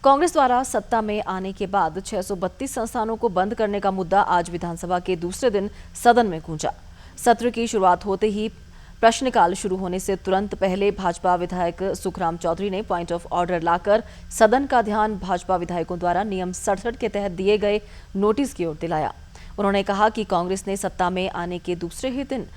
कांग्रेस द्वारा सत्ता में आने के बाद 632 संस्थानों को बंद करने का मुद्दा आज विधानसभा के दूसरे दिन सदन में गूंजा। सत्र की शुरुआत होते ही प्रश्नकाल शुरू होने से तुरंत पहले भाजपा विधायक सुखराम चौधरी ने पॉइंट ऑफ ऑर्डर लाकर सदन का ध्यान भाजपा विधायकों द्वारा नियम 67 के तहत दिए गए नोटिस की ओर दिलाया। उन्होंने कहा कि कांग्रेस ने सत्ता में आने के दूसरे ही दिन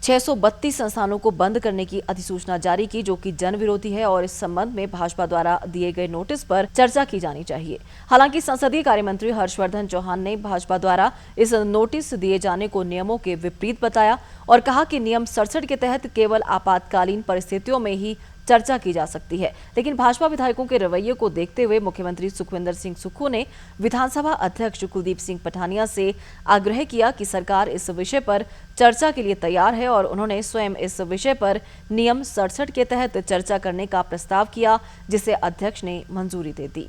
632 संस्थानों को बंद करने की अधिसूचना जारी की, जो कि जन विरोधी है और इस संबंध में भाजपा द्वारा दिए गए नोटिस पर चर्चा की जानी चाहिए। हालांकि संसदीय कार्य मंत्री हर्षवर्धन चौहान ने भाजपा द्वारा इस नोटिस दिए जाने को नियमों के विपरीत बताया और कहा कि नियम 67 के तहत केवल आपातकालीन परिस्थितियों में ही चर्चा की जा सकती है। लेकिन भाजपा विधायकों के रवैये को देखते हुए मुख्यमंत्री सुखविंदर सिंह सुक्खू ने विधानसभा अध्यक्ष कुलदीप सिंह पठानिया से आग्रह किया कि सरकार इस विषय पर चर्चा के लिए तैयार है और उन्होंने स्वयं इस विषय पर नियम 67 के तहत चर्चा करने का प्रस्ताव किया, जिसे अध्यक्ष ने मंजूरी दे दी।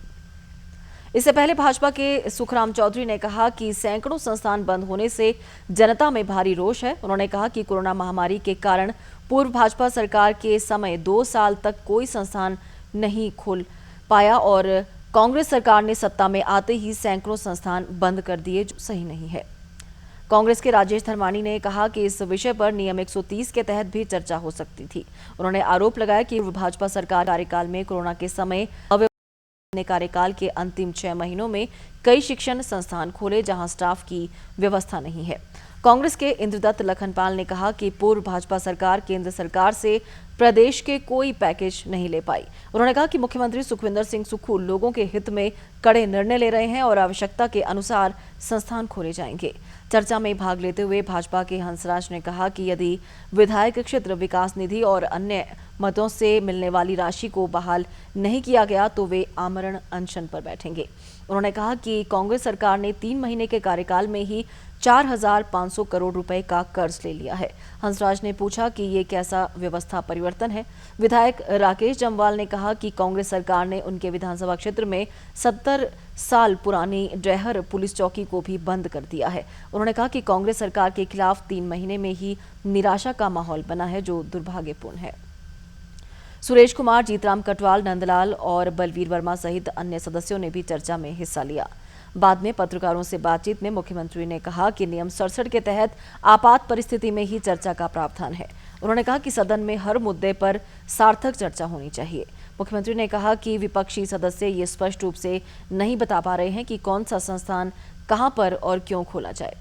इससे पहले भाजपा के सुखराम चौधरी ने कहा कि सैकड़ों संस्थान बंद होने से जनता में भारी रोष है। उन्होंने कहा कि कोरोना महामारी के कारण पूर्व भाजपा सरकार के समय 2 साल तक कोई संस्थान नहीं खोल पाया और कांग्रेस सरकार ने सत्ता में आते ही सैकड़ों संस्थान बंद कर दिए, जो सही नहीं है। कांग्रेस के राजेश धर्मानी ने कहा कि इस विषय पर नियम 130 के तहत भी चर्चा हो सकती थी। उन्होंने आरोप लगाया कि भाजपा सरकार कार्यकाल में कोरोना के समय ने कार्यकाल के अंतिम 6 महीनों में कई शिक्षण संस्थान खोले जहां स्टाफ की व्यवस्था नहीं है। कांग्रेस के इंद्रदत्त लखनपाल ने कहा कि पूर्व भाजपा सरकार केंद्र सरकार से प्रदेश के कोई पैकेज नहीं ले पाई। उन्होंने कहा कि मुख्यमंत्री सुखविंदर सिंह सुक्खू लोगों के हित में कड़े निर्णय ले रहे हैं और आवश्यकता के अनुसार संस्थान खोले जाएंगे। चर्चा में भाग लेते हुए भाजपा के हंसराज ने कहा कि यदि विधायक क्षेत्र विकास निधि और अन्य मदों से मिलने वाली राशि को बहाल नहीं किया गया तो वे आमरण अनशन पर बैठेंगे। उन्होंने कहा कि कांग्रेस सरकार ने 3 महीने के कार्यकाल में ही 4,500 करोड़ रुपए का कर्ज ले लिया है। हंसराज ने पूछा कि ये कैसा व्यवस्था परिवर्तन है। विधायक राकेश जम्वाल ने कहा कि कांग्रेस सरकार ने उनके विधानसभा क्षेत्र में 70 साल पुरानी डैहर पुलिस चौकी को भी बंद कर दिया है। उन्होंने कहा कि कांग्रेस सरकार के खिलाफ 3 महीने में ही निराशा का माहौल बना है, जो दुर्भाग्यपूर्ण है। सुरेश कुमार, जीतराम कटवाल, नंदलाल और बलवीर वर्मा सहित अन्य सदस्यों ने भी चर्चा में हिस्सा लिया। बाद में पत्रकारों से बातचीत में मुख्यमंत्री ने कहा कि नियम 67 के तहत आपात परिस्थिति में ही चर्चा का प्रावधान है। उन्होंने कहा कि सदन में हर मुद्दे पर सार्थक चर्चा होनी चाहिए। मुख्यमंत्री ने कहा कि विपक्षी सदस्य ये स्पष्ट रूप से नहीं बता पा रहे हैं कि कौन सा संस्थान कहां पर और क्यों खोला जाए।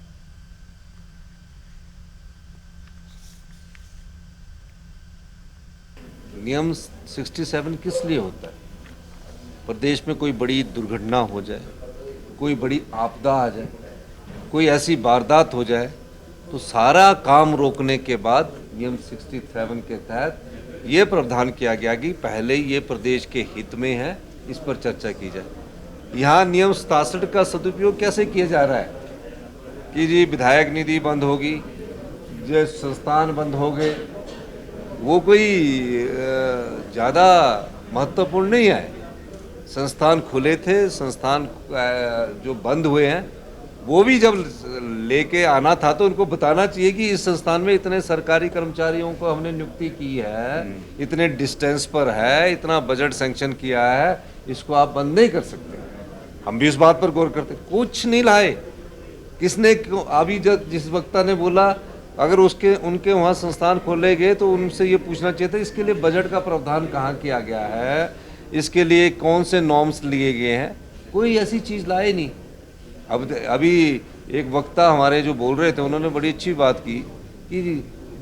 नियम 67 किस लिए होता है? प्रदेश में कोई बड़ी दुर्घटना हो जाए, कोई बड़ी आपदा आ जाए, कोई ऐसी वारदात हो जाए तो सारा काम रोकने के बाद नियम 67 के तहत ये प्रावधान किया गया कि पहले ये प्रदेश के हित में है, इस पर चर्चा की जाए। यहाँ नियम 67 का सदुपयोग कैसे किया जा रहा है कि जी विधायक निधि बंद होगी, जो संस्थान बंद हो गए, वो कोई ज़्यादा महत्वपूर्ण नहीं है। संस्थान खुले थे, संस्थान जो बंद हुए हैं वो भी जब लेके आना था तो उनको बताना चाहिए कि इस संस्थान में इतने सरकारी कर्मचारियों को हमने नियुक्ति की है, इतने डिस्टेंस पर है, इतना बजट सैंक्शन किया है, इसको आप बंद नहीं कर सकते। हम भी इस बात पर गौर करते, कुछ नहीं लाए। किसने अभी जिस वक्ता ने बोला अगर उनके वहाँ संस्थान खोले गए तो उनसे ये पूछना चाहिए था इसके लिए बजट का प्रावधान कहाँ किया गया है, इसके लिए कौन से नॉर्म्स लिए गए हैं। कोई ऐसी चीज़ लाए नहीं। अभी एक वक्ता हमारे जो बोल रहे थे उन्होंने बड़ी अच्छी बात की कि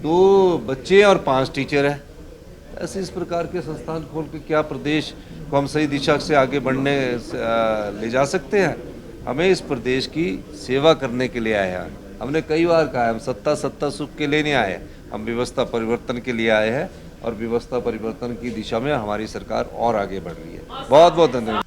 2 बच्चे और 5 टीचर है। ऐसे इस प्रकार के संस्थान खोल के क्या प्रदेश को हम सही दिशा से आगे बढ़ने ले जा सकते हैं? हमें इस प्रदेश की सेवा करने के लिए आए हैं। हमने कई बार कहा है हम सत्ता सुख के लिए नहीं आए, हम व्यवस्था परिवर्तन के लिए आए हैं और व्यवस्था परिवर्तन की दिशा में हमारी सरकार और आगे बढ़ रही है। बहुत बहुत धन्यवाद।